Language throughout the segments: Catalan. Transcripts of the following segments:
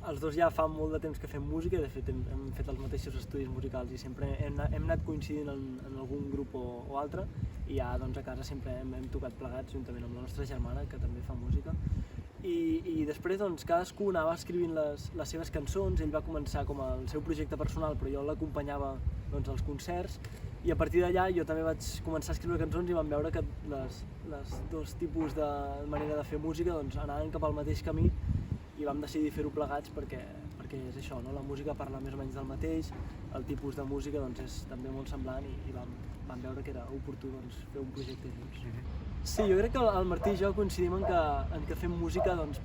els dos ja fa molt de temps que fem música, de fet hem fet els mateixos estudis musicals i sempre hem anat coincidint en algun grup o altre, i ja doncs, a casa sempre hem tocat plegats juntament amb la nostra germana, que també fa música. I després doncs, cadascú anava escrivint les seves cançons. Ell va començar com el seu projecte personal, però jo l'acompanyava doncs, als concerts, i a partir d'allà jo també vaig començar a escriure cançons i vam veure que les dos tipus de manera de fer música doncs, anaven cap al mateix camí, i vam decidir fer-ho plegats perquè és això, no? La música parla més o menys del mateix, el tipus de música doncs, és també molt semblant, i vam veure que era oportú doncs, fer un projecte junts. Sí, jo crec que el Martí i jo coincidim en que fem música doncs,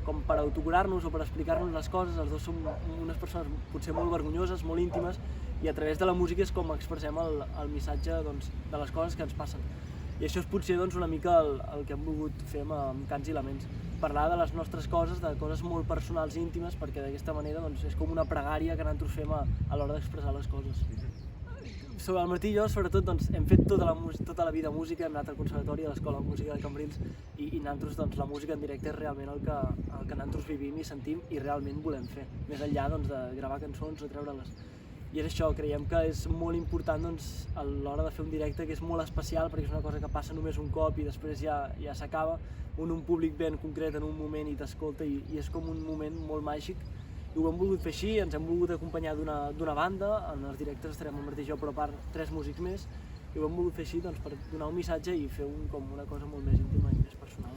com per autocurar-nos o per explicar-nos les coses. Els dos som unes persones potser molt vergonyoses, molt íntimes, i a través de la música és com expressem el missatge doncs, de les coses que ens passen. I això és potser doncs, una mica el que hem volgut fer amb Cants i Laments, parlar de les nostres coses, de coses molt personals i íntimes, perquè d'aquesta manera doncs, és com una pregària que nosaltres fem a l'hora d'expressar les coses. Sobre el Martí i jo, sobretot, doncs, hem fet tota la vida música, hem anat al conservatori, a l'escola de música de Cambrils, i nosaltres doncs, la música en directe és realment el que nosaltres vivim i sentim i realment volem fer, més enllà doncs, de gravar cançons o treure-les. I és això, creiem que és molt important doncs, a l'hora de fer un directe, que és molt especial perquè és una cosa que passa només un cop i després ja s'acaba, un públic ben concret en un moment i t'escolta, i és com un moment molt màgic. I ho hem volgut fer així, ens hem volgut acompanyar d'una banda, en els directes estarem el Martí i jo, però a part 3 músics més, i ho hem volgut fer així doncs, per donar un missatge i fer com una cosa molt més íntima i més personal.